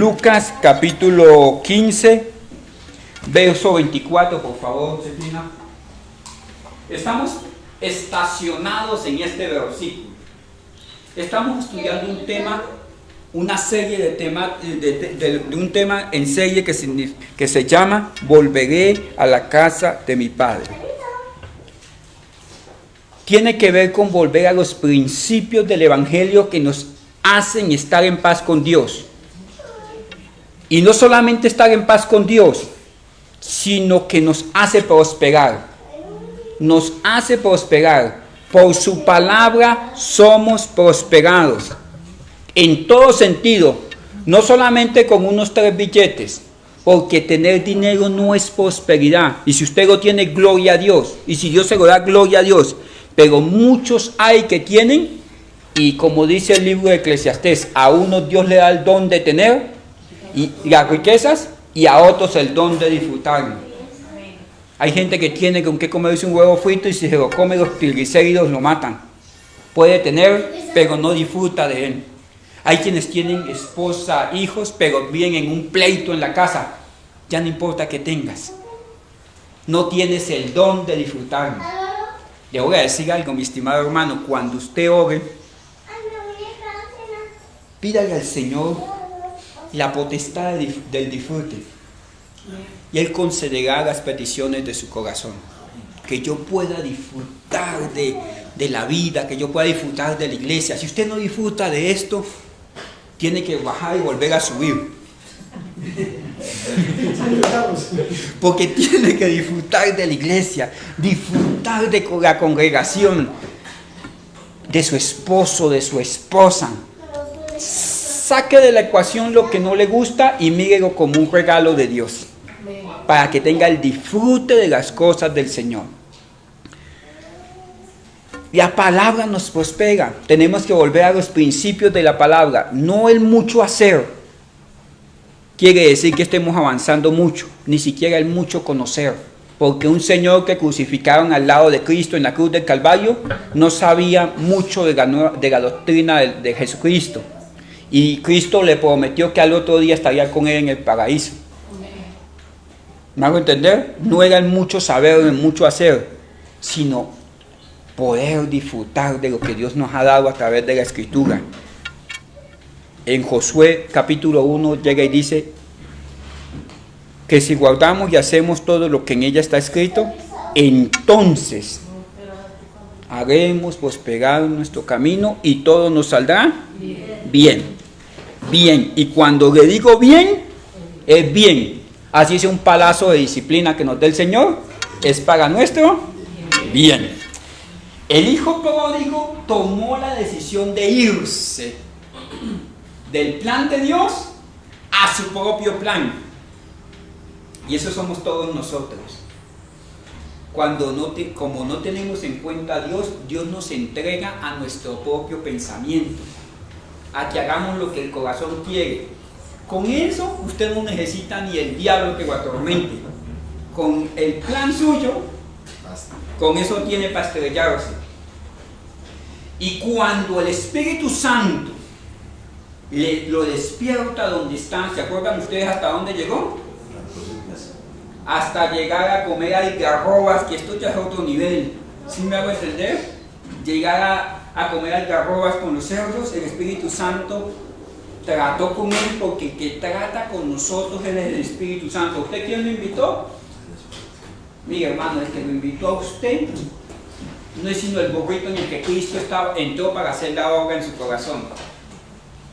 Lucas capítulo 15, verso 24, por favor, Josefina. Estamos estacionados en este versículo. Estamos estudiando un tema, una serie de temas, de un tema en serie que se llama Volveré a la casa de mi Padre. Tiene que ver con volver a los principios del Evangelio que nos hacen estar en paz con Dios. Y no solamente estar en paz con Dios, sino que nos hace prosperar. Nos hace prosperar. Por su palabra somos prosperados. En todo sentido, no solamente con unos 3 billetes, porque tener dinero no es prosperidad. Y si usted lo tiene, gloria a Dios. Y si Dios se lo da, gloria a Dios. Pero muchos hay que tienen, y como dice el libro de Eclesiastés, a unos Dios le da el don de tener y las riquezas, y a otros el don de disfrutarlo. Hay gente que tiene con qué comerse un huevo frito y si se lo come los triglicéridos lo matan. Puede tener, pero no disfruta de él. Hay quienes tienen esposa, hijos, pero viven en un pleito en la casa. Ya no importa que tengas. No tienes el don de disfrutarlo. Le voy a decir algo, mi estimado hermano. Cuando usted ore, pídale al Señor la potestad del disfrute, y Él concederá las peticiones de su corazón. Que yo pueda disfrutar de la vida, que yo pueda disfrutar de la iglesia. Si usted no disfruta de esto, tiene que bajar y volver a subir, porque tiene que disfrutar de la iglesia, disfrutar de la congregación, de su esposo, de su esposa. Saque de la ecuación lo que no le gusta y mírelo como un regalo de Dios, para que tenga el disfrute de las cosas del Señor. La palabra nos prospera. Tenemos que volver a los principios de la palabra, no el mucho hacer. Quiere decir que estemos avanzando mucho, ni siquiera el mucho conocer, porque un Señor que crucificaron al lado de Cristo en la cruz del Calvario no sabía mucho de la doctrina de Jesucristo. Y Cristo le prometió que al otro día estaría con él en el paraíso. ¿Me hago entender? No era el mucho saber, el mucho hacer, sino poder disfrutar de lo que Dios nos ha dado a través de la Escritura. En Josué capítulo 1 llega y dice que si guardamos y hacemos todo lo que en ella está escrito, entonces haremos prosperar nuestro camino y todo nos saldrá bien. Bien. Y cuando le digo bien, es bien. Así es un palazo de disciplina que nos dé el Señor, es para nuestro bien. El hijo pródigo tomó la decisión de irse del plan de Dios a su propio plan. Y eso somos todos nosotros. Como no tenemos en cuenta a Dios, Dios nos entrega a nuestro propio pensamiento, a que hagamos lo que el corazón quiere. Con eso usted no necesita ni el diablo que lo atormente. Con el plan suyo, con eso tiene para estrellarse. Y cuando el Espíritu Santo lo despierta donde está, ¿se acuerdan ustedes hasta dónde llegó? Hasta llegar a comer algarrobas, que esto ya es otro nivel. ¿Sí me hago entender? Llegar a comer algarrobas con los cerdos. El Espíritu Santo trató con él, porque el que trata con nosotros es el Espíritu Santo. ¿Usted quién lo invitó? Mire, hermano, el que lo invitó a usted no es sino el burrito en el que Cristo entró para hacer la obra en su corazón.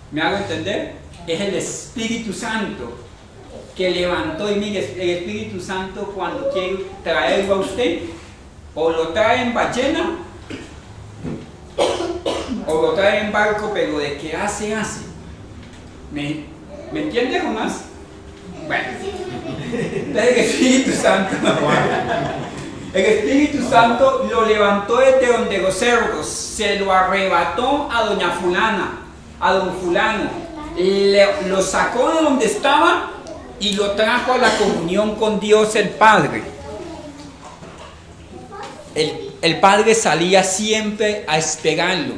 ¿Me hago entender? Es el Espíritu Santo que levantó. Y mire, el Espíritu Santo, cuando quiere traerlo a usted, o lo trae en ballena o lo trae en barco, pero de que hace. ¿Me entiende, Jonás? Bueno, el Espíritu Santo lo levantó desde donde los cerdos, se lo arrebató a doña fulana, a don fulano, lo sacó de donde estaba y lo trajo a la comunión con Dios el Padre. El Padre salía siempre a esperarlo,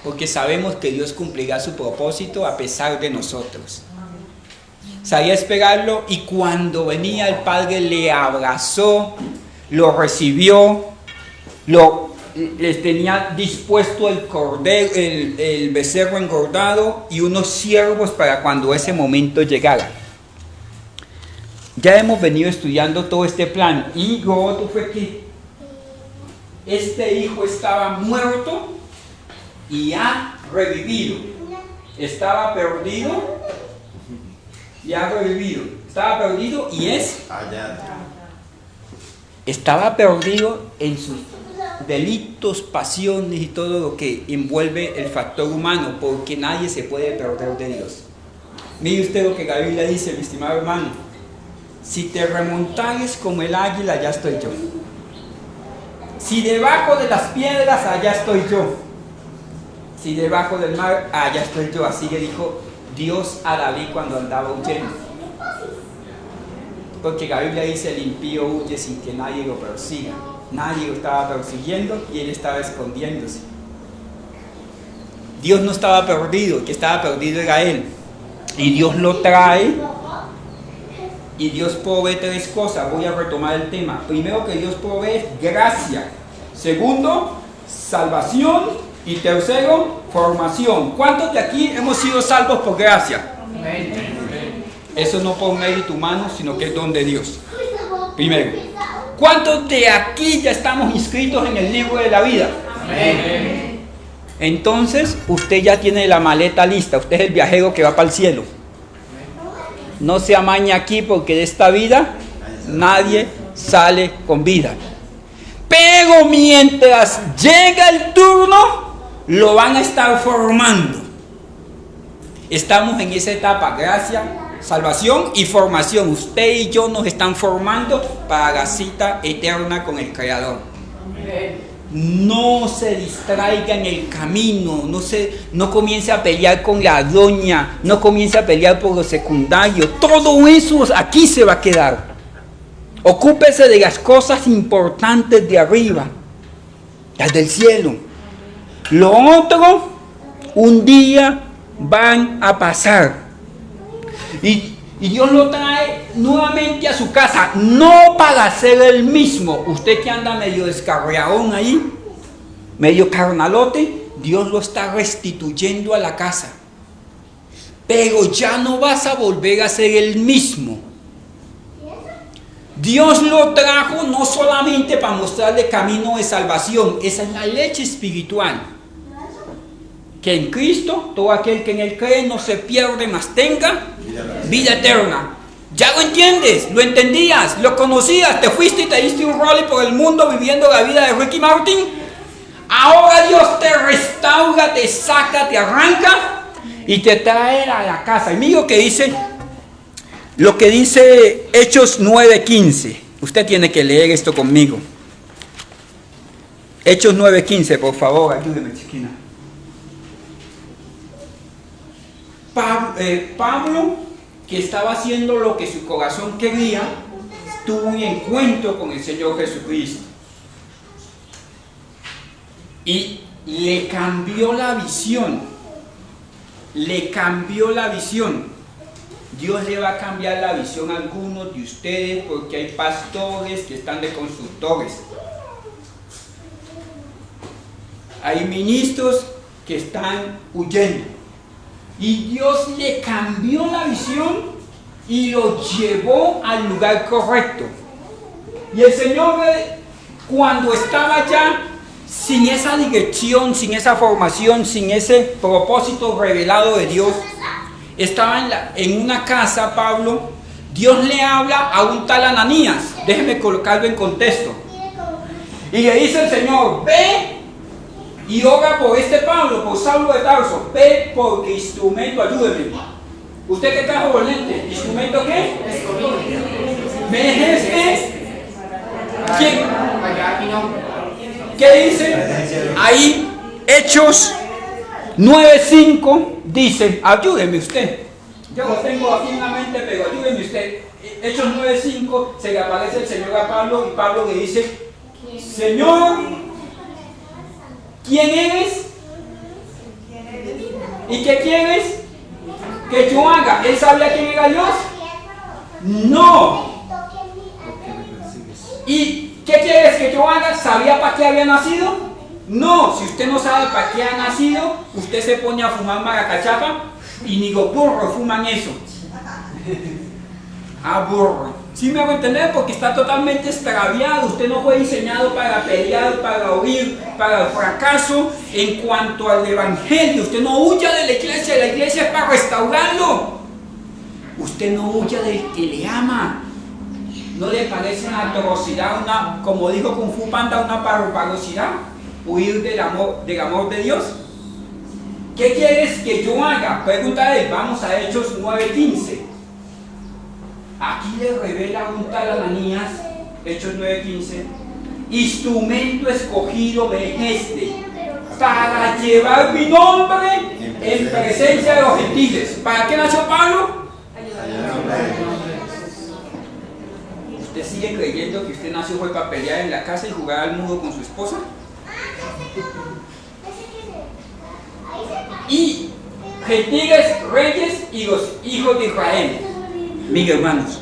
porque sabemos que Dios cumplirá su propósito a pesar de nosotros. salía a esperarlo y cuando venía el padre le abrazó, lo recibió, les tenía dispuesto el cordero, el becerro engordado y unos ciervos para cuando ese momento llegara. Ya hemos venido estudiando todo este plan y lo otro fue que este hijo estaba muerto y ha revivido. Estaba perdido y ha revivido. Estaba perdido y es hallado. Estaba perdido en sus delitos, pasiones y todo lo que envuelve el factor humano, porque nadie se puede perder de Dios. Mire usted lo que la Biblia dice, mi estimado hermano: si te remontares como el águila, allá estoy yo. Si debajo de las piedras, allá estoy yo. Si debajo del mar, allá estoy yo. Así le dijo Dios a David cuando andaba huyendo. Porque la Biblia dice: el impío huye sin que nadie lo persiga. Nadie lo estaba persiguiendo y él estaba escondiéndose. Dios no estaba perdido, el que estaba perdido era él. Y Dios lo trae. Y Dios provee tres cosas. Voy a retomar el tema. Primero, que Dios provee gracia. Segundo, salvación. Y tercero, formación. ¿Cuántos de aquí hemos sido salvos por gracia? Amén. Eso no por mérito humano, sino que es don de Dios. Primero, ¿cuántos de aquí ya estamos inscritos en el libro de la vida? Amén. Entonces, usted ya tiene la maleta lista. Usted es el viajero que va para el cielo. No se amañe aquí, porque de esta vida nadie sale con vida. Pero mientras llega el turno, lo van a estar formando. Estamos en esa etapa: gracia, salvación y formación. Usted y yo nos están formando para la cita eterna con el Creador. No se distraiga en el camino, no comience a pelear con la doña, no comience a pelear por lo secundario. Todo eso aquí se va a quedar. Ocúpese de las cosas importantes de arriba, las del cielo. Lo otro, un día van a pasar. Y Dios lo trae nuevamente a su casa, no para ser el mismo. Usted que anda medio descarriadón ahí, medio carnalote, Dios lo está restituyendo a la casa. Pero ya no vas a volver a ser el mismo. Dios lo trajo no solamente para mostrarle camino de salvación, esa es la leche espiritual. Que en Cristo, todo aquel que en Él cree no se pierde, mas tenga vida eterna. ¿Ya lo entiendes? ¿Lo entendías? ¿Lo conocías? ¿Te fuiste y te diste un rol por el mundo viviendo la vida de Ricky Martin? Ahora Dios te restaura, te saca, te arranca y te trae a la casa. Y mira lo que dice Hechos 9:15. Usted tiene que leer esto conmigo. Hechos 9:15, por favor, ayúdeme, chiquina. Pablo, que estaba haciendo lo que su corazón quería, tuvo un encuentro con el Señor Jesucristo. Y le cambió la visión. Le cambió la visión. Dios le va a cambiar la visión a algunos de ustedes, porque hay pastores que están de consultores. Hay ministros que están huyendo. Y Dios le cambió la visión y lo llevó al lugar correcto. Y el Señor, cuando estaba allá, sin esa dirección, sin esa formación, sin ese propósito revelado de Dios, estaba en una casa, Pablo. Dios le habla a un tal Ananías. Déjeme colocarlo en contexto. Y le dice el Señor: ve y ora por este Pablo, por Saulo de Tarso. Ve porque instrumento, ayúdeme. ¿Usted qué trajo los lentes? ¿Instrumento qué? ¿Me es este? ¿Quién? ¿Qué dice? Ahí, Hechos 9:5 dice, ayúdeme usted. Yo lo tengo aquí en la mente, pero ayúdeme usted. Hechos 9:5, se le aparece el Señor a Pablo y Pablo le dice: Señor, ¿quién eres? ¿Y qué quieres que yo haga? Él sabía quién era Dios. No. ¿Y qué quieres que yo haga? ¿Sabía para qué había nacido? No. Si usted no sabe para qué ha nacido, usted se pone a fumar maracachapa y ni los burros fuman eso. Burro. ¿Sí me hago entender? Porque está totalmente extraviado. Usted no fue diseñado para pelear, para huir, para el fracaso en cuanto al evangelio. Usted no huya de la iglesia es para restaurarlo. Usted no huya del que le ama. ¿No le parece una atrocidad, como dijo Kung Fu Panda, una barbarosidad? Huir del amor de Dios. ¿Qué quieres que yo haga? Pregunta a él. Vamos a Hechos 9:15. Aquí le revela un tal Ananías, Hechos 9:15, instrumento escogido me es este, para llevar mi nombre en presencia de los gentiles. ¿Para qué nació Pablo? ¿Usted sigue creyendo que usted nació fue para pelear en la casa y jugar al mudo con su esposa? Y gentiles, reyes y los hijos de Israel. Mis hermanos,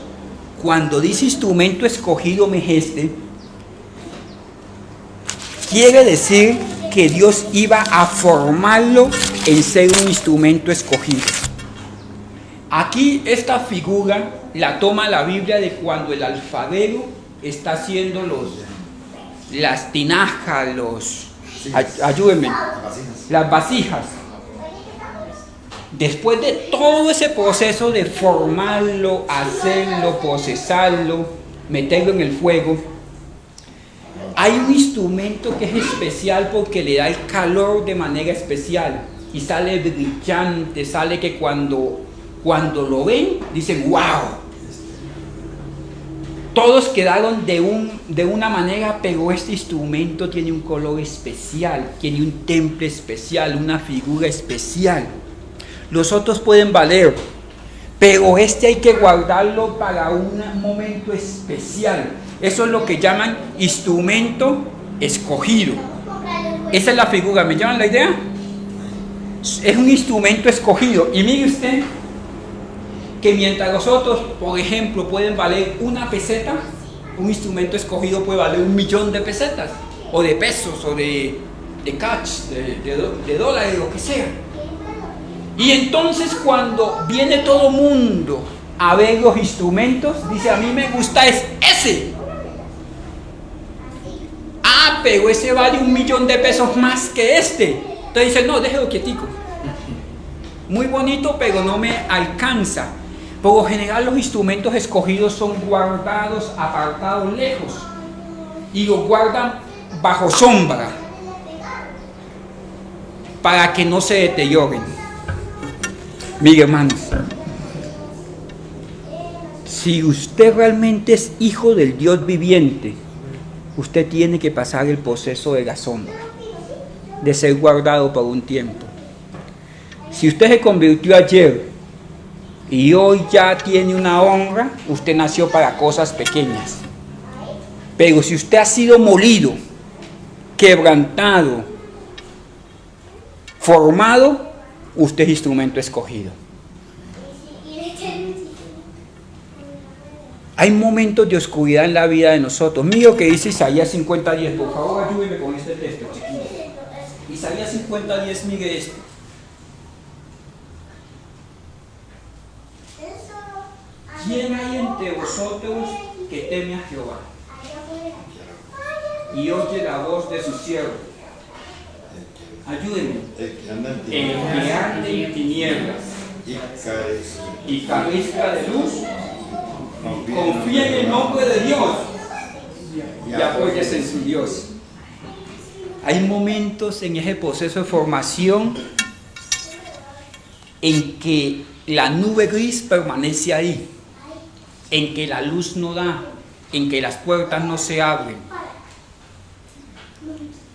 cuando dice instrumento escogido me es este, quiere decir que Dios iba a formarlo en ser un instrumento escogido. Aquí esta figura la toma la Biblia de cuando el alfarero está haciendo las tinajas, ayúdenme, las vasijas. Después de todo ese proceso de formarlo, hacerlo, procesarlo, meterlo en el fuego, hay un instrumento que es especial porque le da el calor de manera especial y sale brillante, sale que cuando lo ven, dicen ¡wow! Todos quedaron de una manera, pero este instrumento tiene un color especial, tiene un temple especial, una figura especial. Los otros pueden valer, pero este hay que guardarlo para un momento especial. Eso es lo que llaman instrumento escogido. Esa es la figura, ¿me llaman la idea? Es un instrumento escogido. Y mire usted que mientras los otros, por ejemplo, pueden valer una peseta, un instrumento escogido puede valer 1.000.000 de pesetas, o de pesos, o de cash, de dólares, lo que sea. Y entonces cuando viene todo mundo a ver los instrumentos, dice, a mí me gusta es ese. Pero ese vale 1.000.000 de pesos más que este. Entonces dice, no, déjelo quietico. Muy bonito, pero no me alcanza. Por lo general los instrumentos escogidos son guardados, apartados lejos. Y los guardan bajo sombra, para que no se deterioren. Mire, hermanos, si usted realmente es hijo del Dios viviente, usted tiene que pasar el proceso de la sombra, de ser guardado por un tiempo. Si usted se convirtió ayer y hoy ya tiene una honra, usted nació para cosas pequeñas. Pero si usted ha sido molido, quebrantado, formado, usted es instrumento escogido. Hay momentos de oscuridad en la vida de nosotros. Mira lo que dice Isaías 50:10. Por favor, ayúdeme con este texto, chiquillos. Isaías 50:10, mire esto. ¿Quién hay entre vosotros que teme a Jehová y oye la voz de su siervo? Ayúdenme. El que ande en tinieblas y carezca de luz, confía en el nombre de Dios y apóyese en su Dios. Hay momentos en ese proceso de formación en que la nube gris permanece ahí, en que la luz no da, en que las puertas no se abren.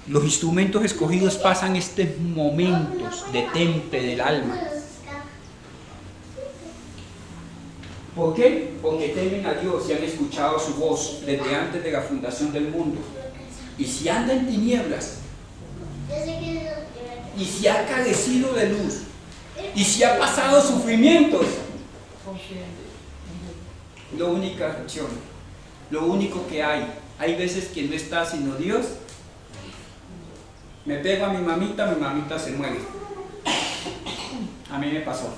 Los instrumentos escogidos pasan estos momentos de temple del alma. ¿Por qué? Porque temen a Dios y han escuchado su voz desde antes de la fundación del mundo. Y si anda en tinieblas, y si ha carecido de luz, y si ha pasado sufrimientos, La única opción, lo único que hay. Hay veces que no está sino Dios. Me pego a mi mamita se muere. A mí me pasó.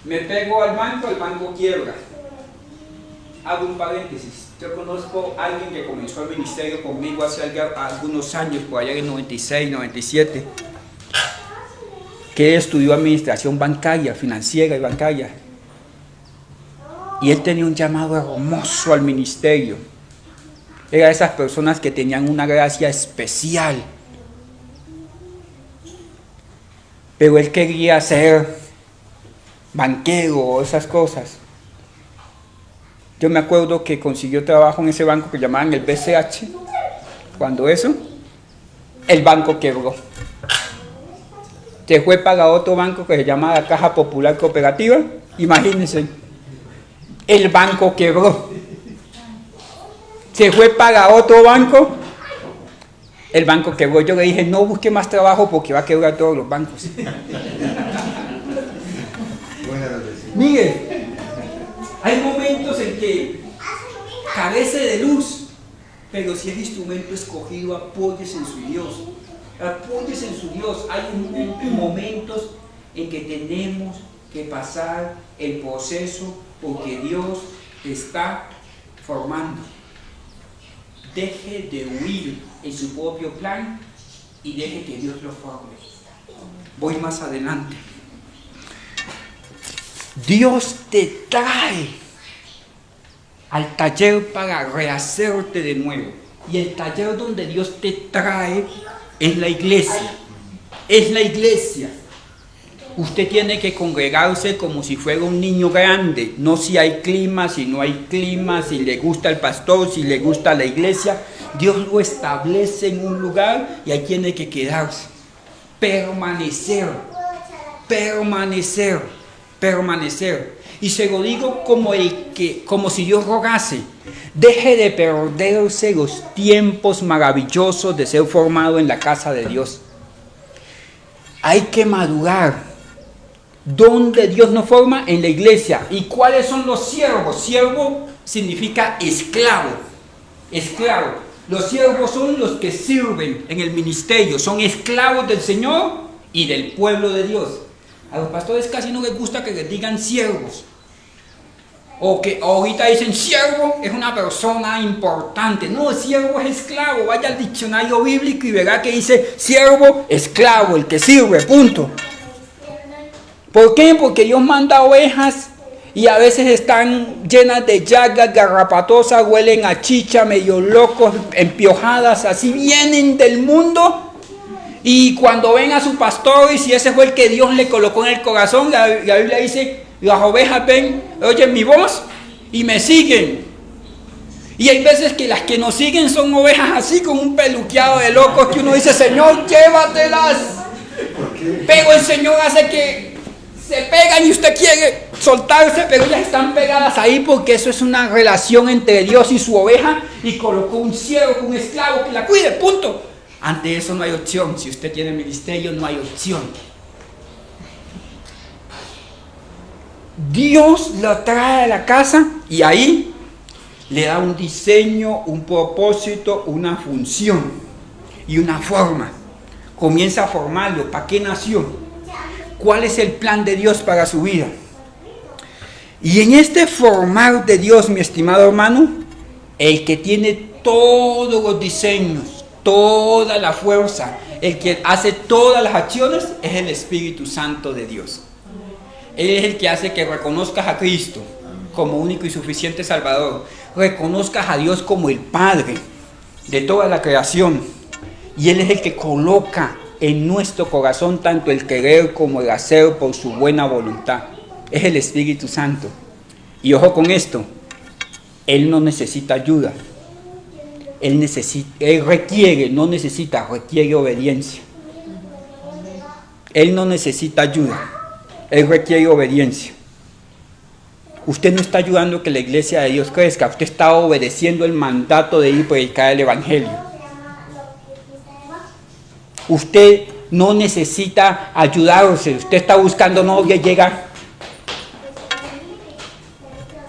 Me pego al banco quiebra. Hago un paréntesis. Yo conozco a alguien que comenzó el ministerio conmigo hace algunos años, por allá en 96, 97, que estudió administración bancaria, financiera y bancaria. Y él tenía un llamado hermoso al ministerio. Era de esas personas que tenían una gracia especial. Pero él quería ser banquero o esas cosas. Yo me acuerdo que consiguió trabajo en ese banco que llamaban el BCH. Cuando eso, el banco quebró. Se fue para otro banco que se llama la Caja Popular Cooperativa. Imagínense, el banco quebró. Se fue para otro banco, el banco quebró. Yo le dije, no busque más trabajo porque va a quebrar todos los bancos. Mire, hay momentos en que carece de luz, pero si es instrumento escogido, apóyese en su Dios. Apóyese en su Dios. Hay momentos en que tenemos que pasar el proceso porque Dios te está formando. Deje de huir en su propio plan y deje que Dios lo forme. Voy más adelante. Dios te trae al taller para rehacerte de nuevo. Y el taller donde Dios te trae es la iglesia. Es la iglesia. Usted tiene que congregarse como si fuera un niño grande. No si hay clima, si no hay clima, si le gusta el pastor, si le gusta la iglesia. Dios lo establece en un lugar y ahí tiene que quedarse. Permanecer. Permanecer. Permanecer. Y se lo digo como si Dios rogase. Deje de perderse los tiempos maravillosos de ser formado en la casa de Dios. Hay que madurar. ¿Dónde Dios nos forma? En la iglesia. ¿Y cuáles son los siervos? Siervo significa esclavo. Esclavo. Los siervos son los que sirven en el ministerio. Son esclavos del Señor y del pueblo de Dios. A los pastores casi no les gusta que les digan siervos. O que ahorita dicen siervo es una persona importante. No, siervo es esclavo. Vaya al diccionario bíblico y verá que dice siervo, esclavo, el que sirve, punto. ¿Por qué? Porque Dios manda ovejas y a veces están llenas de llagas, garrapatosas, huelen a chicha, medio locos, empiojadas, así vienen del mundo. Y cuando ven a su pastor, y si ese fue el que Dios le colocó en el corazón, la Biblia dice, las ovejas ven, oyen mi voz y me siguen. Y hay veces que las que nos siguen son ovejas así con un peluqueado de locos que uno dice, Señor, llévatelas. Pero el Señor hace que se pegan y usted quiere soltarse, pero ellas están pegadas ahí porque eso es una relación entre Dios y su oveja y colocó un siervo, un esclavo que la cuide, punto. Ante eso no hay opción. Si usted tiene ministerio, no hay opción. Dios la trae a la casa y ahí le da un diseño, un propósito, una función y una forma. Comienza a formarlo. ¿Para qué nació? ¿Cuál es el plan de Dios para su vida? Y en este formar de Dios, mi estimado hermano, el que tiene todos los diseños, toda la fuerza, el que hace todas las acciones es el Espíritu Santo de Dios. Él es el que hace que reconozcas a Cristo como único y suficiente Salvador. Reconozcas a Dios como el Padre de toda la creación. Y Él es el que coloca en nuestro corazón tanto el querer como el hacer por su buena voluntad. Es el Espíritu Santo. Y ojo con esto, Él no necesita ayuda. Él requiere, no necesita, requiere obediencia. Él no necesita ayuda. Él requiere obediencia. Usted no está ayudando a que la iglesia de Dios crezca. Usted está obedeciendo el mandato de ir a predicar el Evangelio. Usted no necesita ayudarse. Usted está buscando novia y llega.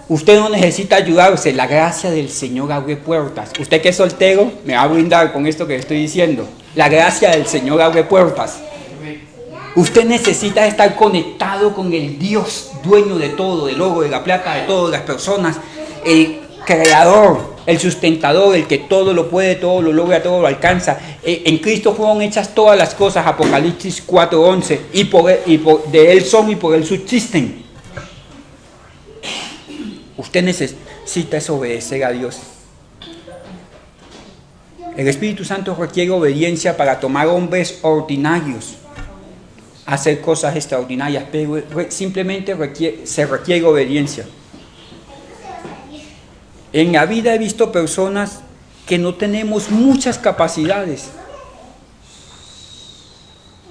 Usted no necesita ayudarse, la gracia del Señor abre puertas. Usted que es soltero, me va a brindar con esto que estoy diciendo. La gracia del Señor abre puertas. Usted necesita estar conectado con el Dios, dueño de todo, del oro, de la plata, de todas las personas, el creador, el sustentador, el que todo lo puede, todo lo logra, todo lo alcanza. En Cristo fueron hechas todas las cosas, Apocalipsis 4:11, de Él son y por Él subsisten. Usted necesita obedecer a Dios. El Espíritu Santo requiere obediencia para tomar hombres ordinarios, hacer cosas extraordinarias, pero simplemente se requiere obediencia. En la vida he visto personas que no tenemos muchas capacidades.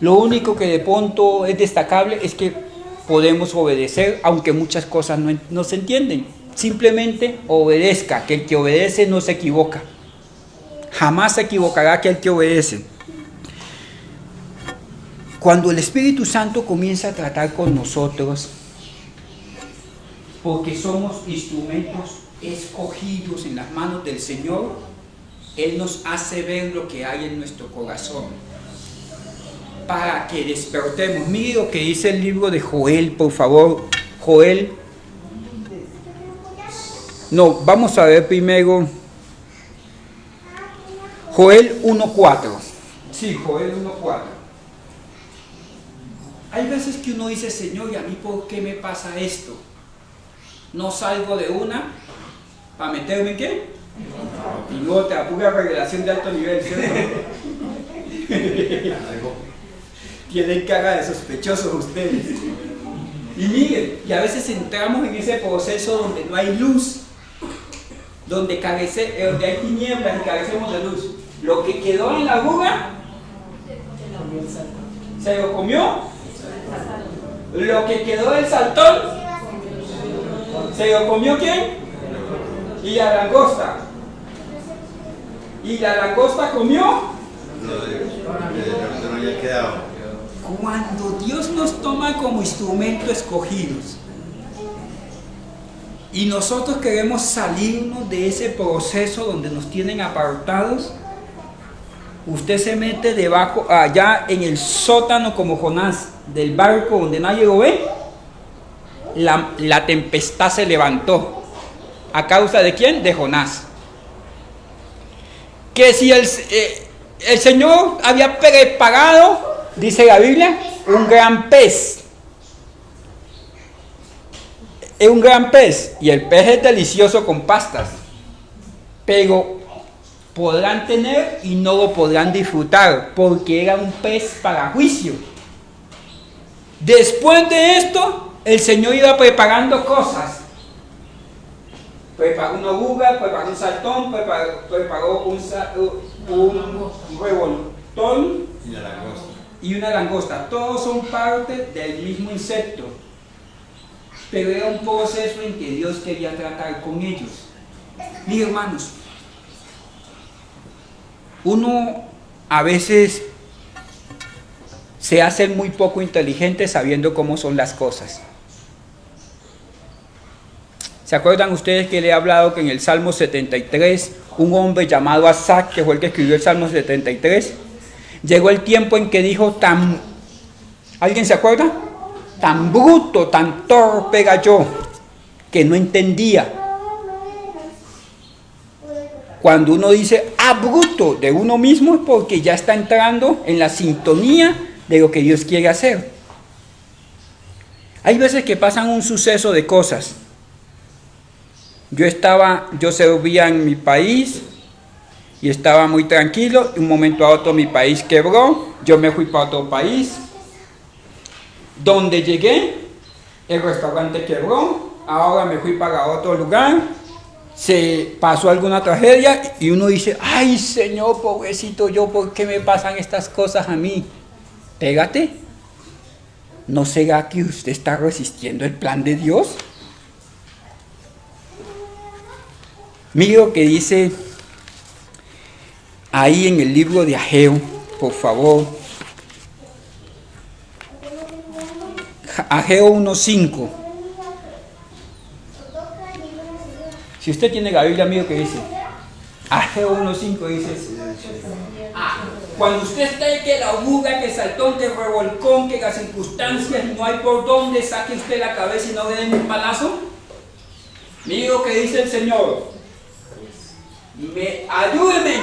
Lo único que de pronto es destacable es que podemos obedecer, aunque muchas cosas no se entienden. Simplemente obedezca, que el que obedece no se equivoca. Jamás se equivocará que el que obedece. Cuando el Espíritu Santo comienza a tratar con nosotros, porque somos instrumentos escogidos en las manos del Señor, Él nos hace ver lo que hay en nuestro corazón, para que despertemos. Mire lo que dice el libro de Joel, por favor. Joel. No, vamos a ver primero Joel 1:4. Sí, Joel 1:4. Hay veces que uno dice, Señor, ¿y a mí por qué me pasa esto? No salgo de una para meterme en qué. Y luego te apura revelación de alto nivel, ¿cierto? Tienen cara de sospechosos ustedes. Y miren, y a veces entramos en ese proceso donde no hay luz, donde hay tinieblas y carecemos de luz. Lo que quedó en la aguja se lo comió. Lo que quedó del saltón se lo comió ¿quién? Y la langosta. Y la langosta comió. Cuando Dios nos toma como instrumento escogidos y nosotros queremos salirnos de ese proceso donde nos tienen apartados, usted se mete debajo, allá en el sótano como Jonás, del barco donde nadie lo ve. La tempestad se levantó. ¿A causa de quién? De Jonás. Que si el Señor había preparado, dice la Biblia, un gran pez. Es un gran pez. Y el pez es delicioso con pastas. Pero podrán tener y no lo podrán disfrutar, porque era un pez para juicio. Después de esto, el Señor iba preparando cosas. Preparó una oruga, preparó un saltón, preparó un revoltón y una langosta. Todos son parte del mismo insecto. Pero era un proceso en que Dios quería tratar con ellos. Mis hermanos, uno a veces se hace muy poco inteligente sabiendo cómo son las cosas. ¿Se acuerdan ustedes que le he hablado que en el Salmo 73, un hombre llamado Asaf, que fue el que escribió el Salmo 73, llegó el tiempo en que dijo ¿alguien se acuerda? Tan bruto, tan torpe era yo, que no entendía. Cuando uno dice bruto de uno mismo es porque ya está entrando en la sintonía de lo que Dios quiere hacer. Hay veces que pasan un suceso de cosas. Yo servía en mi país y estaba muy tranquilo. De un momento a otro mi país quebró. Yo me fui para otro país. Donde llegué, el restaurante quebró. Ahora me fui para otro lugar. Se pasó alguna tragedia y uno dice, ay Señor, pobrecito yo, ¿por qué me pasan estas cosas a mí? Pégate. ¿No será que usted está resistiendo el plan de Dios? Mire lo que dice ahí en el libro de Ageo, por favor. Ageo 1:5. Si usted tiene la Biblia, amigo, ¿qué dice? Ageo 1.5 dice: cuando usted esté que la oruga, que el saltón, que el revolcón, que las circunstancias, no hay por dónde, saque usted la cabeza y no le den un palazo. Mire lo que dice el Señor. Ayúdeme.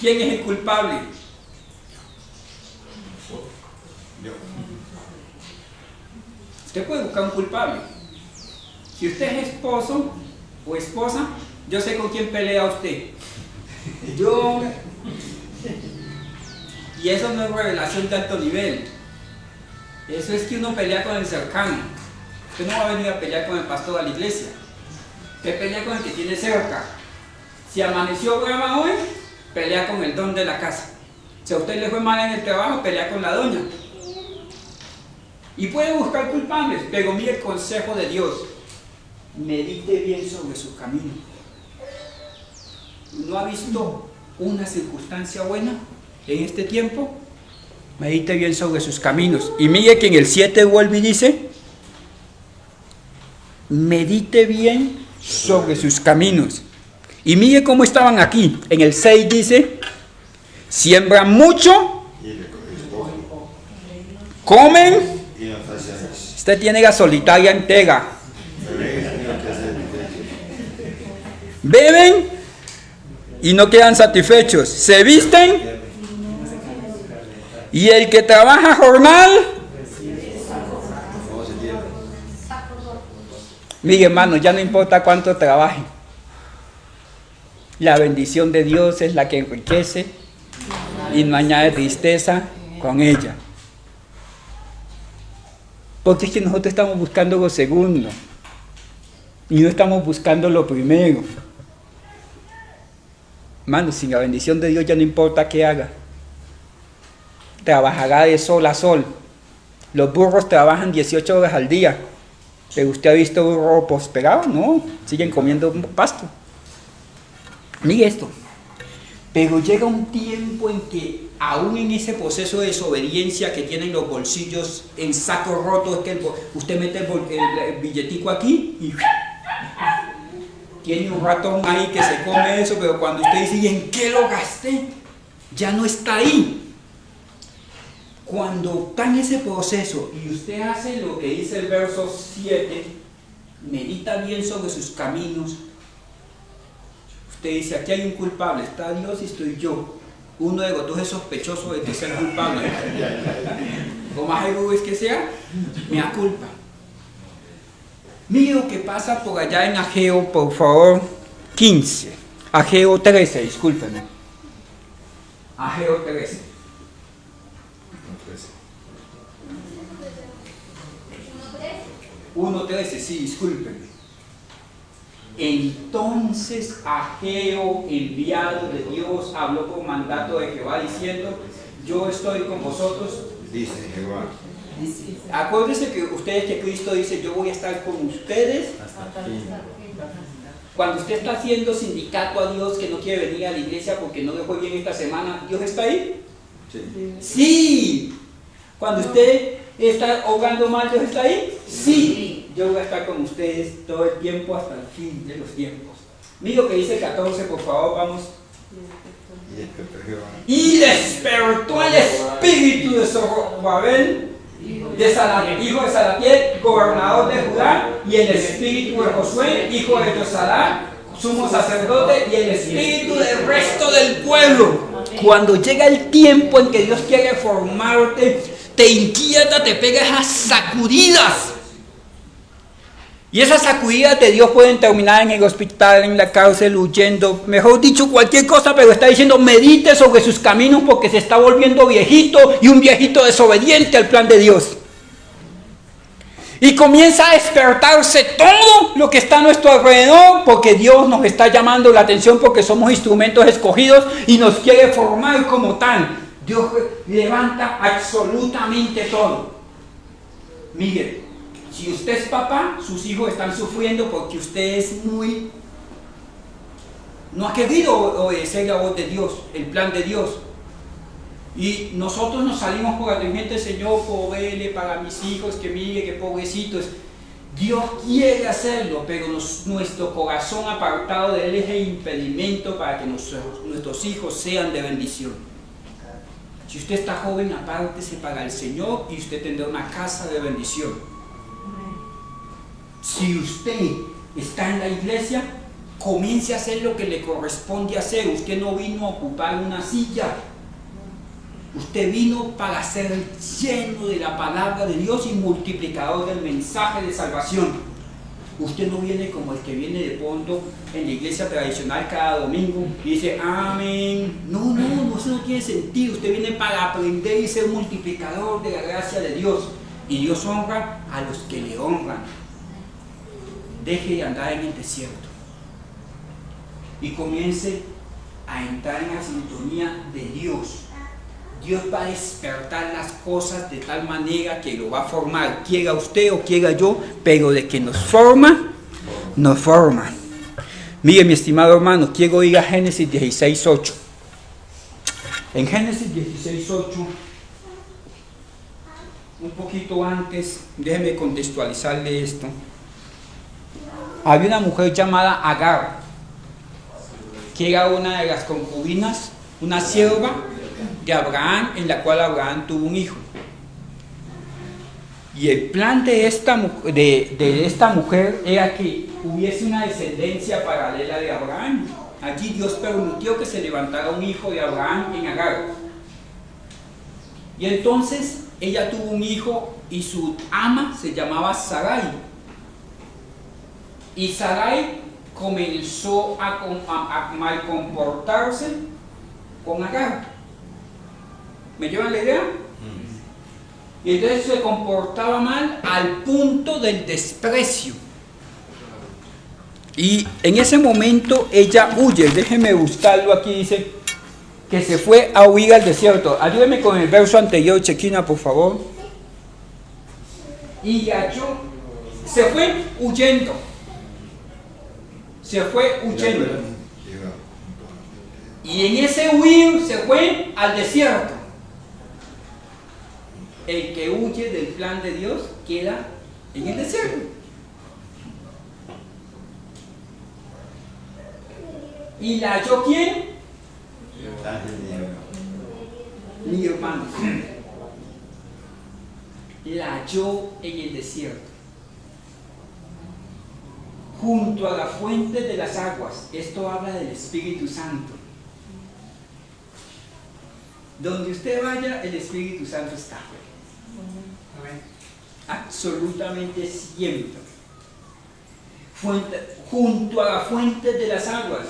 ¿Quién es el culpable? Usted puede buscar un culpable. Si usted es esposo o esposa, yo sé con quién pelea usted. Y eso no es revelación de alto nivel. Eso es que uno pelea con el cercano. Usted no va a venir a pelear con el pastor de la iglesia. Usted pelea con el que tiene cerca. Si amaneció brava hoy, pelea con el don de la casa. Si a usted le fue mal en el trabajo, pelea con la doña. Y puede buscar culpables, pero mire el consejo de Dios. Medite bien sobre su camino. ¿No ha visto una circunstancia buena en este tiempo? Medite bien sobre sus caminos. Y mire que en el 7 vuelve y dice: medite bien sobre sus caminos. Y mire cómo estaban aquí. En el 6 dice: siembran mucho, comen. Usted tiene la solitaria entera. Beben y no quedan satisfechos. Se visten y el que trabaja jornal. Mire, hermano, ya no importa cuánto trabaje. La bendición de Dios es la que enriquece y no añade tristeza con ella. Porque es que nosotros estamos buscando lo segundo y no estamos buscando lo primero. Hermano, sin la bendición de Dios ya no importa qué haga. Trabajará de sol a sol. Los burros trabajan 18 horas al día. ¿Pero usted ha visto burro prosperado? No, siguen comiendo pasto. Mire esto. Pero llega un tiempo en que, aún en ese proceso de desobediencia que tienen los bolsillos en saco roto, es que usted mete el billetico aquí y tiene un ratón ahí que se come eso, pero cuando usted dice: ¿y en qué lo gasté? Ya no está ahí. Cuando está en ese proceso y usted hace lo que dice el verso 7, medita bien sobre sus caminos. Usted dice: aquí hay un culpable, está Dios y estoy yo. Uno de los dos es sospechoso de que sea el culpable. Lo más seguro es que sea, me da culpa. Mire lo que pasa por allá en Ageo, por favor, 15. Ageo 13, discúlpenme. Ageo 13. 1:13, sí, discúlpenme. Entonces Ageo, enviado de Dios, habló por mandato de Jehová diciendo: yo estoy con vosotros, dice Jehová. Acuérdense que ustedes, que Cristo dice: yo voy a estar con ustedes hasta el fin. Cuando usted está haciendo sindicato a Dios, que no quiere venir a la iglesia porque no le fue bien esta semana, ¿Dios está ahí? Sí. Sí. Cuando usted está ahogando mal, ¿Dios está ahí? Sí. Yo voy a estar con ustedes todo el tiempo hasta el fin de los tiempos. Mira lo que dice el 14, por favor, vamos. Y despertó el espíritu de Zorobabel, hijo de Salatiel, gobernador de Judá, y el espíritu de Josué, hijo de Josadá, sumo sacerdote, y el espíritu del resto del pueblo. Cuando llega el tiempo en que Dios quiere formarte, te inquieta, te pega esas sacudidas. Y esas sacudidas de Dios pueden terminar en el hospital, en la cárcel, huyendo, mejor dicho, cualquier cosa, pero está diciendo: medite sobre sus caminos porque se está volviendo viejito, y un viejito desobediente al plan de Dios. Y comienza a despertarse todo lo que está a nuestro alrededor, porque Dios nos está llamando la atención, porque somos instrumentos escogidos y nos quiere formar como tal. Dios levanta absolutamente todo. Mire, si usted es papá, sus hijos están sufriendo porque usted no ha querido obedecer la voz de Dios, el plan de Dios. Y nosotros nos salimos por la tangente, Señor, provee para mis hijos, que mire, que pobrecitos. Dios quiere hacerlo, pero nuestro corazón apartado de Él es el impedimento para que nuestros hijos sean de bendición. Si usted está joven, apártese para el Señor y usted tendrá una casa de bendición. Si usted está en la iglesia, comience a hacer lo que le corresponde hacer. Usted no vino a ocupar una silla. Usted vino para ser lleno de la palabra de Dios y multiplicador del mensaje de salvación. Usted no viene como el que viene de pronto en la iglesia tradicional cada domingo y dice amén. No, eso no tiene sentido. Usted viene para aprender y ser multiplicador de la gracia de Dios. Y Dios honra a los que le honran. Deje de andar en el desierto y comience a entrar en la sintonía de Dios. Dios va a despertar las cosas de tal manera que lo va a formar, quiera usted o quiera yo, pero de que nos forma, nos forma. Mire, mi estimado hermano, quiero ir a Génesis 16:8. En Génesis 16:8, un poquito antes, déjeme contextualizarle esto. Había una mujer llamada Agar, que era una de las concubinas, una sierva de Abraham, en la cual Abraham tuvo un hijo. Y el plan de esta mujer era que hubiese una descendencia paralela de Abraham. Allí Dios permitió que se levantara un hijo de Abraham en Agar. Y entonces ella tuvo un hijo y su ama se llamaba Sarai. Y Sarai comenzó a mal comportarse con Agar. ¿Me llevan la idea? Y entonces se comportaba mal al punto del desprecio. Y en ese momento ella huye. Déjeme buscarlo aquí. Dice que se fue a huir al desierto. Ayúdeme con el verso anterior, Chequina, por favor. Y halló, se fue huyendo. Se fue huyendo. Y en ese huir se fue al desierto. El que huye del plan de Dios queda en el desierto. ¿Y la halló quién? Mi hermano. La halló en el desierto, junto a la fuente de las aguas. Esto habla del Espíritu Santo. Donde usted vaya, el Espíritu Santo está. Absolutamente siempre. Junto a la fuente de las aguas,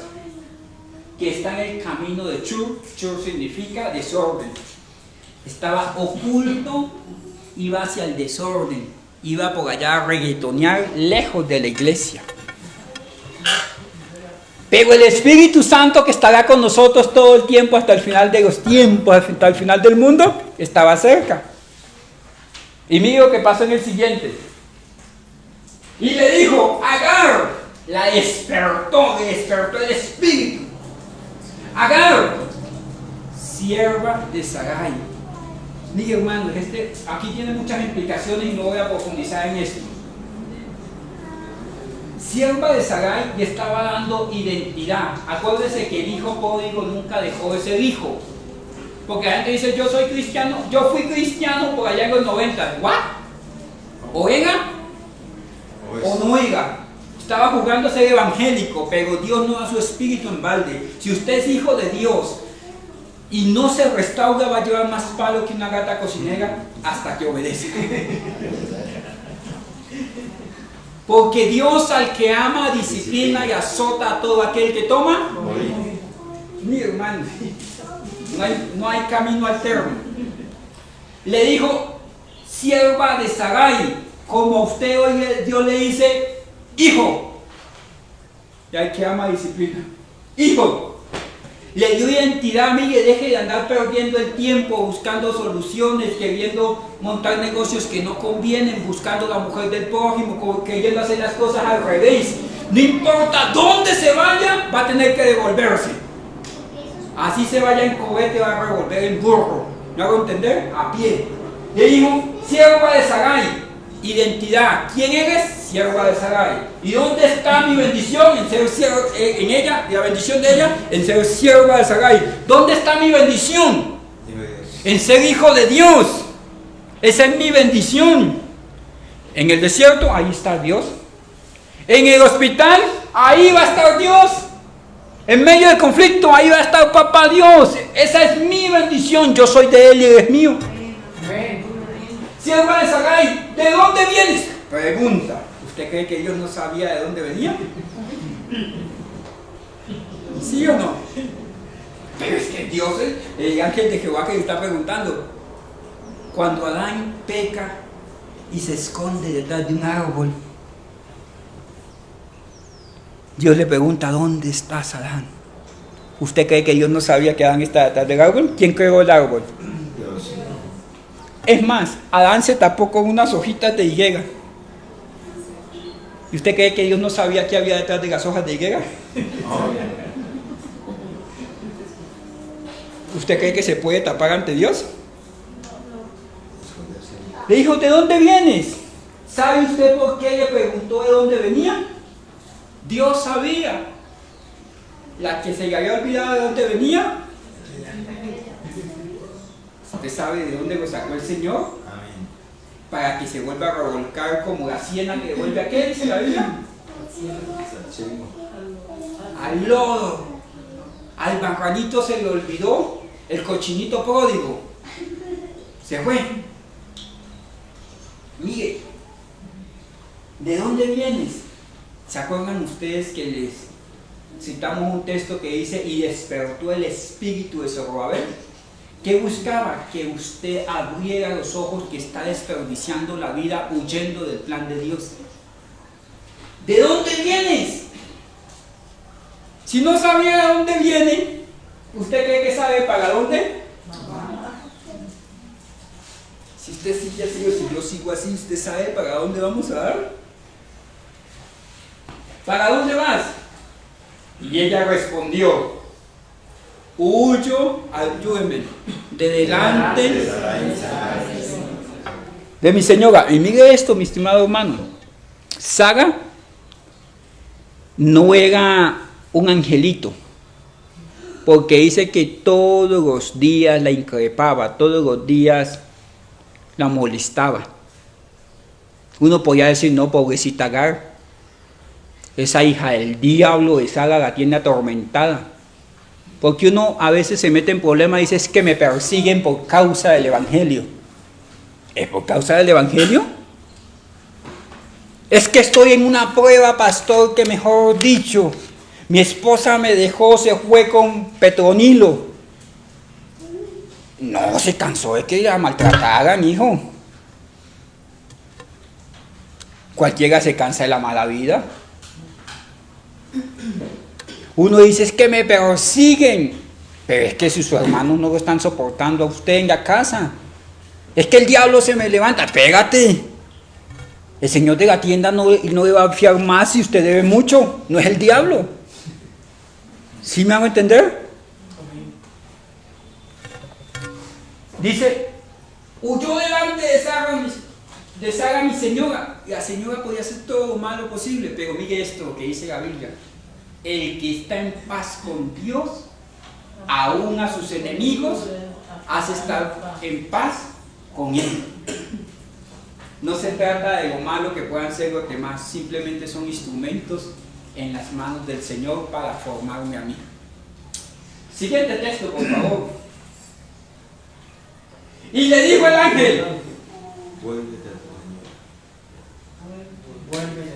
que está en el camino de Chur. Chur significa desorden. Estaba oculto, iba hacia el desorden, iba por allá a reggaetonear lejos de la iglesia. Pero el Espíritu Santo, que estará con nosotros todo el tiempo hasta el final de los tiempos, hasta el final del mundo, estaba cerca. Y mire lo que pasó en el siguiente. Y le dijo, Agar, la despertó el Espíritu. Agar, sierva de Sarai. Mire, hermano, aquí tiene muchas implicaciones y no voy a profundizar en esto. Sierva de Sarai, y estaba dando identidad. Acuérdese que el hijo pródigo nunca dejó de ser hijo. Porque la gente dice, yo soy cristiano, yo fui cristiano por allá en los 90. ¿What? ¿O era? ¿O no era? Estaba jugando a ser evangélico, pero Dios no da su espíritu en balde. Si usted es hijo de Dios y no se restaura, va a llevar más palo que una gata cocinera hasta que obedece. Porque Dios al que ama disciplina y azota a todo aquel que toma. Mi hermano, no hay camino alterno. Le dijo, sierva de Sarai, como usted hoy Dios le dice, hijo. Y al que ama disciplina, hijo. Le dio identidad. Mire, deje de andar perdiendo el tiempo buscando soluciones, queriendo montar negocios que no convienen, buscando la mujer del prójimo, queriendo hacer las cosas al revés. No importa dónde se vaya, va a tener que devolverse. Así se vaya en cohete, va a revolver en burro. ¿Me hago entender? A pie. Le dijo, sierva de Sarai, identidad. ¿Quién eres? Sierva de Sarai. ¿Y dónde está mi bendición? En ser sierva, en ella, y la bendición de ella, en ser sierva de Sarai. ¿Dónde está mi bendición? En ser hijo de Dios. Esa es mi bendición. En el desierto, ahí está Dios. En el hospital, ahí va a estar Dios. En medio del conflicto, ahí va a estar Papá Dios. Esa es mi bendición. Yo soy de Él y Él es mío. Sierva de Sarai, ¿de dónde vienes? Pregunta. ¿Usted cree que Dios no sabía de dónde venía? ¿Sí o no? Pero es que Dios, el ángel de Jehová que le está preguntando, cuando Adán peca y se esconde detrás de un árbol, Dios le pregunta, ¿dónde estás, Adán? ¿Usted cree que Dios no sabía que Adán está detrás del árbol? ¿Quién creó el árbol? Dios. Es más, Adán se tapó con unas hojitas de higuera. ¿Y usted cree que Dios no sabía qué había detrás de las hojas de higuera? ¿Usted cree que se puede tapar ante Dios? Le dijo, ¿de dónde vienes? ¿Sabe usted por qué le preguntó de dónde venía? Dios sabía. La que se le había olvidado de dónde venía. ¿Usted sabe de dónde lo sacó el Señor? Para que se vuelva a revolcar como la siena que devuelve a qué, dice la Biblia. Al lodo. Al marranito se le olvidó el cochinito pródigo. Se fue. Mire, ¿de dónde vienes? ¿Se acuerdan ustedes que les citamos un texto que dice, y despertó el espíritu de Zorobabel? ¿Qué buscaba? Que usted abriera los ojos, que está desperdiciando la vida huyendo del plan de Dios. ¿De dónde vienes? Si no sabía de dónde viene, ¿usted cree que sabe para dónde? Si usted sigue así o si yo sigo así, ¿usted sabe para dónde vamos a dar? ¿Para dónde vas? Y ella respondió, huyo, ayúdeme, de delante de mi señora. Y mire esto, mi estimado hermano. Sara no era un angelito, porque dice que todos los días la increpaba, todos los días la molestaba. Uno podía decir, no, pobrecita Agar, esa hija del diablo de Sara la tiene atormentada. Porque uno a veces se mete en problemas y dice, es que me persiguen por causa del Evangelio. ¿Es por causa del Evangelio? Es que estoy en una prueba, pastor, que mejor dicho, mi esposa me dejó, se fue con Petronilo. No, se cansó de que la maltrataran, hijo. Cualquiera se cansa de la mala vida. Uno dice, es que me persiguen, pero es que si sus hermanos no lo están soportando a usted en la casa, es que el diablo se me levanta. Pégate. El señor de la tienda no le va a fiar más si usted debe mucho, no es el diablo. ¿Sí me hago entender? Dice, huyó delante de Sara mi señora. La señora podía hacer todo lo malo posible, pero mire esto que dice la Biblia. El que está en paz con Dios, aún a sus enemigos, hace estar en paz con Él. No se trata de lo malo que puedan ser los demás, simplemente son instrumentos en las manos del Señor para formarme a mí. Siguiente texto, por favor. Y le dijo el ángel, vuélvete a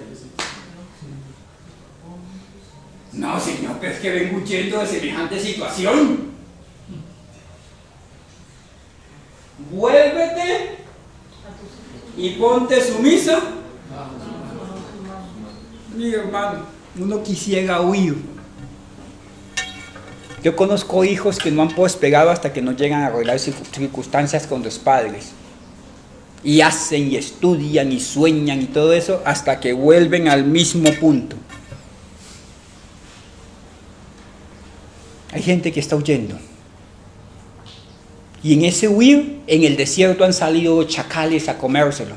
tu Señor. No, Señor, pero es que vengo huyendo de semejante situación. Vuélvete y ponte sumisa. Mi hermano, uno quisiera huir. Yo conozco hijos que no han prosperado hasta que no llegan a arreglar circunstancias con los padres. Y hacen y estudian y sueñan y todo eso hasta que vuelven al mismo punto. Hay gente que está huyendo. Y en ese huir, en el desierto han salido chacales a comérselo.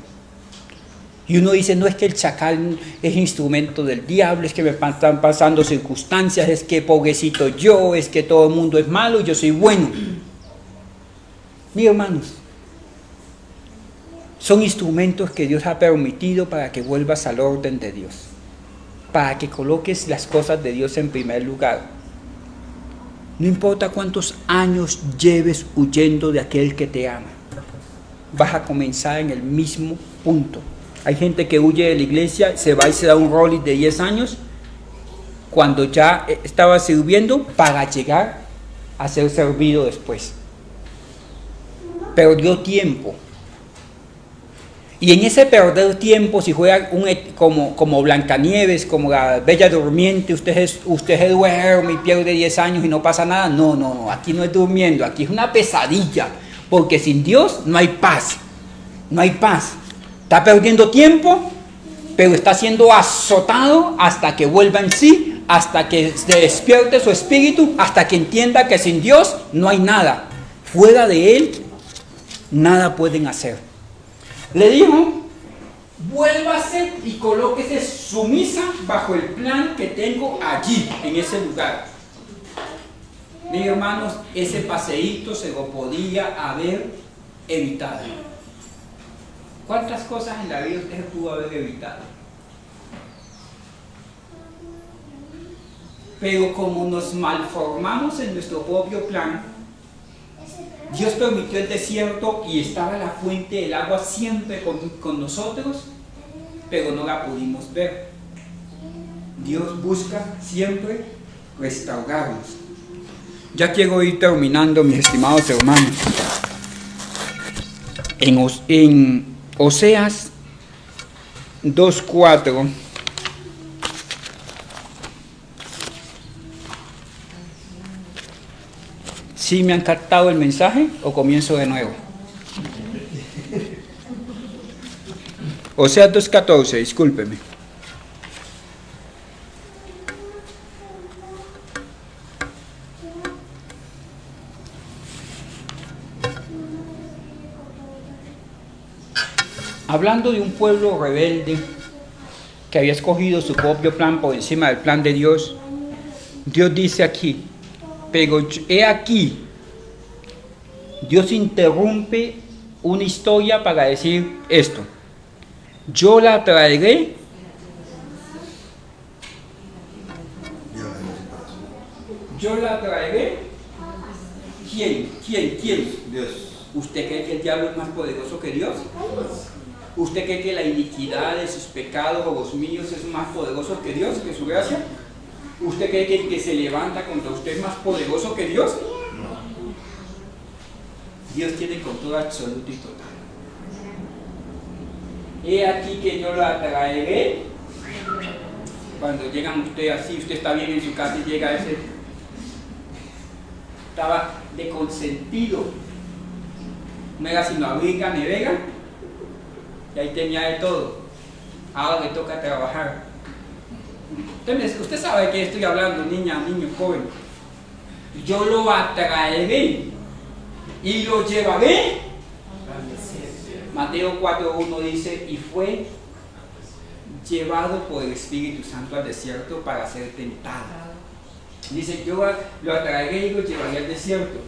Y uno dice, no es que el chacal es instrumento del diablo, es que me están pasando circunstancias, es que pobrecito yo, es que todo el mundo es malo y yo soy bueno. Mira, hermanos, son instrumentos que Dios ha permitido para que vuelvas al orden de Dios, para que coloques las cosas de Dios en primer lugar. No importa cuántos años lleves huyendo de aquel que te ama, vas a comenzar en el mismo punto. Hay gente que huye de la iglesia, se va y se da un rolling de 10 años, cuando ya estaba sirviendo para llegar a ser servido después. Perdió tiempo. Y en ese perder tiempo, si juega como Blancanieves, como la Bella Durmiente, usted se duerme y pierde 10 años y no pasa nada. No, aquí no es durmiendo, aquí es una pesadilla, porque sin Dios no hay paz, no hay paz. Está perdiendo tiempo, pero está siendo azotado hasta que vuelva en sí, hasta que se despierte su espíritu, hasta que entienda que sin Dios no hay nada. Fuera de Él, nada pueden hacer. Le dijo, vuélvase y colóquese sumisa bajo el plan que tengo allí, en ese lugar. Mis hermanos, ese paseíto se lo podía haber evitado. ¿Cuántas cosas en la vida usted pudo haber evitado? Pero como nos malformamos en nuestro propio plan, Dios permitió el desierto y estaba la fuente del agua siempre con nosotros, pero no la pudimos ver. Dios busca siempre restaurarnos. Ya quiero ir terminando, mis estimados hermanos. En Oseas 2:4 ¿sí me han captado el mensaje o comienzo de nuevo? Oseas 2:14, discúlpeme. Hablando de un pueblo rebelde que había escogido su propio plan por encima del plan de Dios, Dios dice aquí, pero he aquí, Dios interrumpe una historia para decir esto: yo la traeré ¿quién? Dios. ¿Usted cree que el diablo es más poderoso que Dios? ¿Usted cree que la iniquidad de sus pecados o los míos es más poderoso que Dios, que su gracia? ¿Usted cree que el que se levanta contra usted es más poderoso que Dios? Dios tiene control absoluto y total. He aquí que yo la traeré. Cuando llegan ustedes así, usted está bien en su casa y llega ese, estaba de consentido, no era sino abrir la nevera y ahí tenía de todo. Ahora le toca trabajar. Usted sabe de qué estoy hablando, niña, niño, joven. Yo lo atraeré y lo llevaré. Mateo 4:1 dice, y fue llevado por el Espíritu Santo al desierto para ser tentado. Dice, yo lo atraeré y lo llevaré al desierto.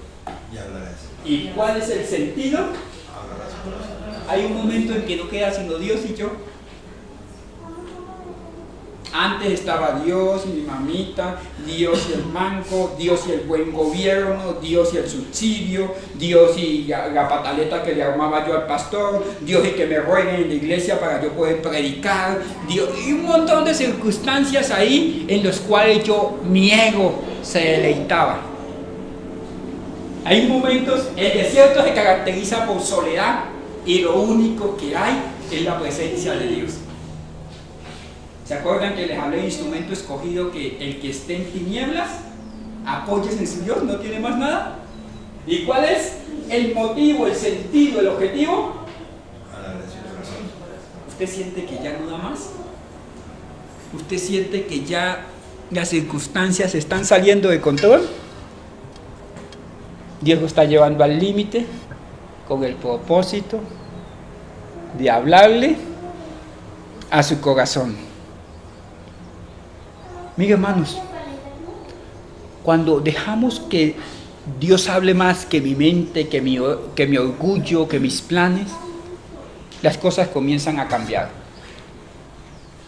¿Y cuál es el sentido? Hay un momento en que no queda sino Dios y yo. Antes estaba Dios y mi mamita, Dios y el banco, Dios y el buen gobierno, Dios y el subsidio, Dios y la pataleta que le armaba yo al pastor, Dios y que me rueguen en la iglesia para yo poder predicar, Dios, y un montón de circunstancias ahí en los cuales mi ego se deleitaba. Hay momentos, el desierto se caracteriza por soledad y lo único que hay es la presencia de Dios. ¿Se acuerdan que les hablé de instrumento escogido, que el que esté en tinieblas, apóyese en su Dios, no tiene más nada? ¿Y cuál es el motivo, el sentido, el objetivo? ¿Usted siente que ya no da más? ¿Usted siente que ya las circunstancias están saliendo de control? Dios lo está llevando al límite con el propósito de hablarle a su corazón. Mira, hermanos, cuando dejamos que Dios hable más que mi mente, que mi orgullo, que mis planes, las cosas comienzan a cambiar.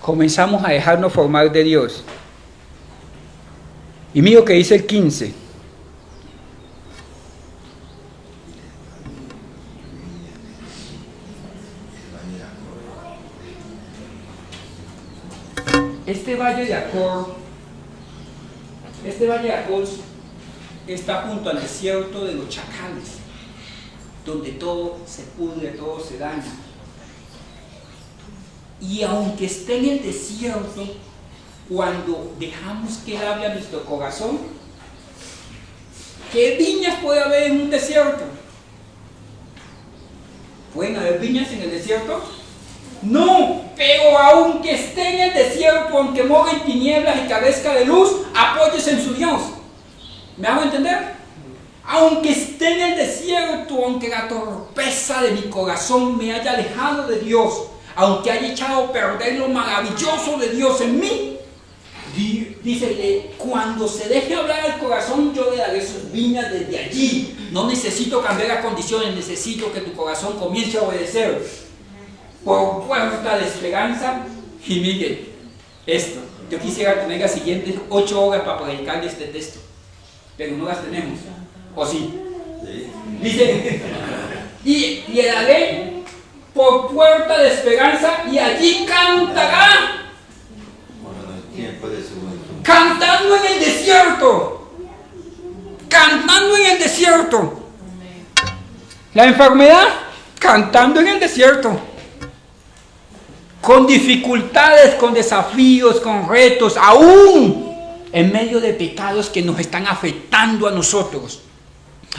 Comenzamos a dejarnos formar de Dios. Y mira lo que dice el 15. Este valle de Acor está junto al desierto de los chacales, donde todo se pudre, todo se daña. Y aunque esté en el desierto, cuando dejamos que Él hable a nuestro corazón, ¿qué viñas puede haber en un desierto? ¿Pueden haber viñas en el desierto? No, pero aunque esté en el desierto, aunque mora en tinieblas y carezca de luz, apóyese en su Dios. ¿Me hago entender? Aunque esté en el desierto, aunque la torpeza de mi corazón me haya alejado de Dios, aunque haya echado a perder lo maravilloso de Dios en mí, dice, cuando se deje hablar el corazón, yo le daré sus viñas desde allí. No necesito cambiar las condiciones, necesito que tu corazón comience a obedecer. Por puerta de esperanza. Y miren, esto, yo quisiera tener las siguientes 8 horas para predicarle este texto, pero no las tenemos, ¿o sí? Sí. Dice, y le daré por puerta de esperanza, y allí cantará. Cantando en el desierto. Cantando en el desierto. La enfermedad, cantando en el desierto. Con dificultades, con desafíos, con retos, aún en medio de pecados que nos están afectando a nosotros,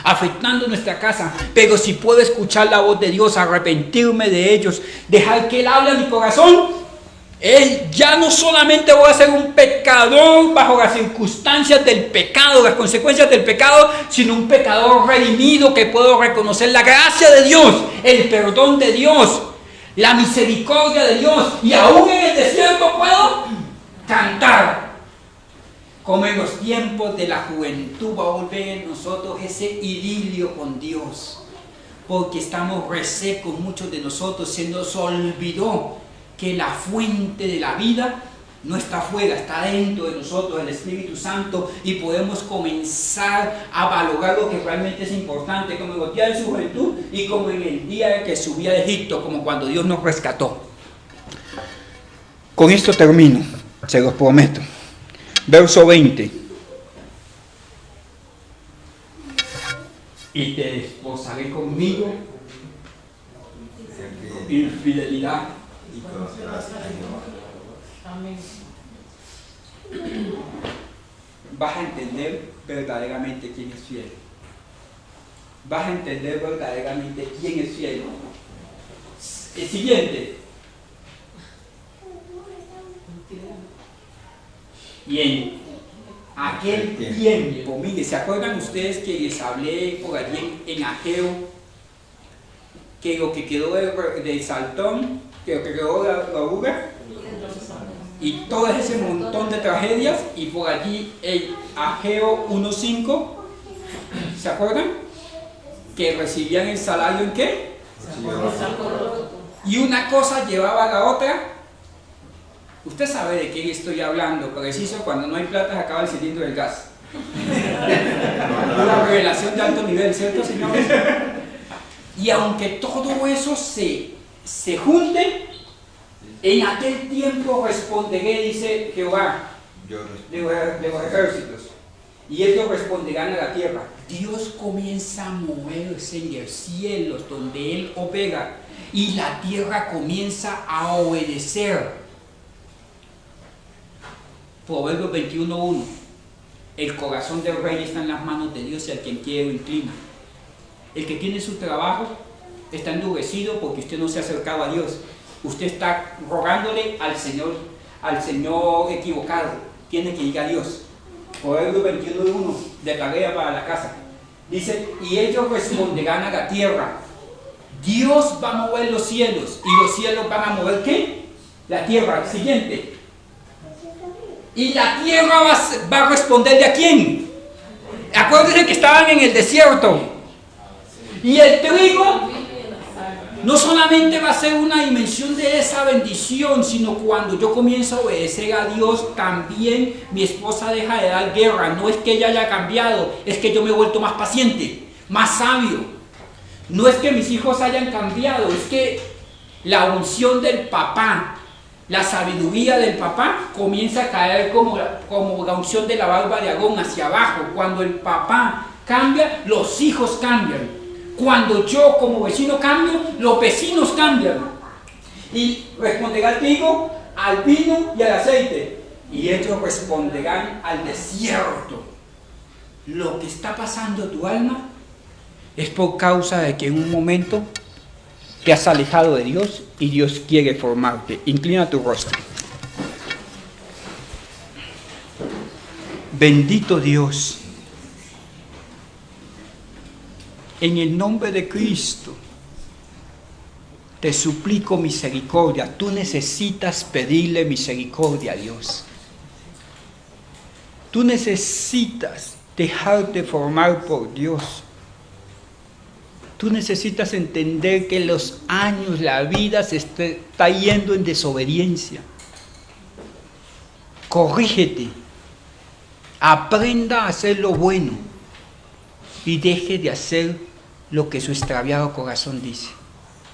afectando nuestra casa. Pero si puedo escuchar la voz de Dios, arrepentirme de ellos, dejar que Él hable a mi corazón, Él ya no solamente voy a ser un pecador bajo las circunstancias del pecado, las consecuencias del pecado, sino un pecador redimido que puedo reconocer la gracia de Dios, el perdón de Dios, la misericordia de Dios, y aún en el desierto puedo cantar. Como en los tiempos de la juventud va a volver en nosotros ese idilio con Dios, porque estamos resecos muchos de nosotros. Se nos olvidó que la fuente de la vida no está afuera, está dentro de nosotros, el Espíritu Santo, y podemos comenzar a valorar lo que realmente es importante, como en los días de su juventud y como en el día que subía de Egipto, como cuando Dios nos rescató. Con esto termino, se los prometo. Verso 20. Y te desposaré conmigo infidelidad. Amén. Vas a entender verdaderamente quién es fiel. Vas a entender verdaderamente quién es fiel. El siguiente. Y en aquel tiempo, mire, ¿se acuerdan ustedes que les hablé por allí en Ageo? Que lo que quedó de Saltón, que lo que quedó de la uva, y todo ese montón de tragedias, y por allí el Ageo 1.5, ¿se acuerdan? Que recibían el salario en qué? Y una cosa llevaba a la otra. Usted sabe de quién estoy hablando, preciso cuando no hay plata se acaba el cilindro del gas. Una revelación de alto nivel, ¿cierto, señores? Y aunque todo eso se junte, en aquel tiempo responderé, dice Jehová de los ejércitos, y ellos responderán a la tierra. Dios comienza a moverse en los cielos donde Él opera, y la tierra comienza a obedecer. Proverbios 21.1. El corazón del rey está en las manos de Dios, y al quien quiere lo inclina. El que tiene su trabajo está endurecido porque usted no se ha acercado a Dios. Usted está rogándole al Señor equivocado. Tiene que ir a Dios. Proverbios 21.1 de tarea para la casa. Dice, y ellos responderán a la tierra. Dios va a mover los cielos. ¿Y los cielos van a mover qué? La tierra. Siguiente. Y la tierra va a responderle a quién. Acuérdense que estaban en el desierto. Y el trigo no solamente va a ser una dimensión de esa bendición, sino cuando yo comienzo a obedecer a Dios, también mi esposa deja de dar guerra. No es que ella haya cambiado, es que yo me he vuelto más paciente, más sabio. No es que mis hijos hayan cambiado, es que la unción del papá, la sabiduría del papá comienza a caer como la unción de la barba de Aarón hacia abajo. Cuando el papá cambia, los hijos cambian. Cuando yo como vecino cambio, los vecinos cambian. Y responderá al trigo, al vino y al aceite. Y ellos responderán al desierto. Lo que está pasando en tu alma es por causa de que en un momento te has alejado de Dios y Dios quiere formarte. Inclina tu rostro. Bendito Dios. En el nombre de Cristo, te suplico misericordia. Tú necesitas pedirle misericordia a Dios. Tú necesitas dejarte formar por Dios. Tú necesitas entender que los años, la vida se está yendo en desobediencia. Corrígete. Aprenda a hacer lo bueno. Y deje de hacer lo que su extraviado corazón dice.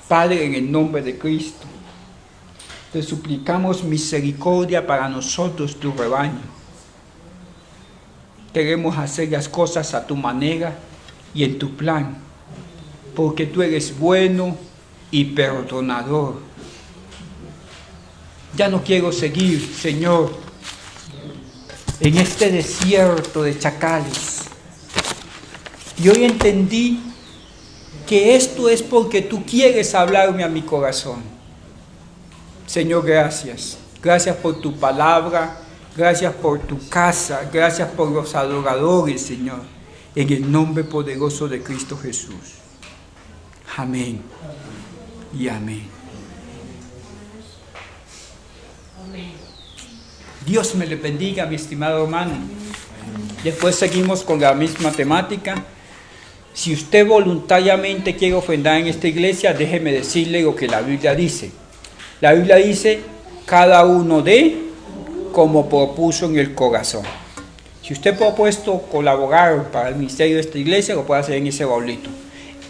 Padre, en el nombre de Cristo, te suplicamos misericordia para nosotros, tu rebaño. Queremos hacer las cosas a tu manera y en tu plan, porque tú eres bueno y perdonador. Ya no quiero seguir, Señor, en este desierto de chacales. Y hoy entendí que esto es porque tú quieres hablarme a mi corazón. Señor, gracias. Gracias por tu palabra. Gracias por tu casa. Gracias por los adoradores, Señor. En el nombre poderoso de Cristo Jesús. Amén. Y amén. Dios me le bendiga, mi estimado hermano. Después seguimos con la misma temática. Si usted voluntariamente quiere ofrendar en esta iglesia, déjeme decirle lo que la Biblia dice. La Biblia dice, cada uno dé como propuso en el corazón. Si usted ha propuesto colaborar para el ministerio de esta iglesia, lo puede hacer en ese baulito.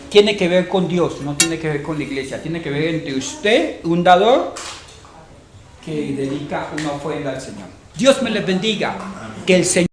Tiene que ver con Dios, no tiene que ver con la iglesia. Tiene que ver entre usted, un dador, que dedica una ofrenda al Señor. Dios me les bendiga. Que el Señor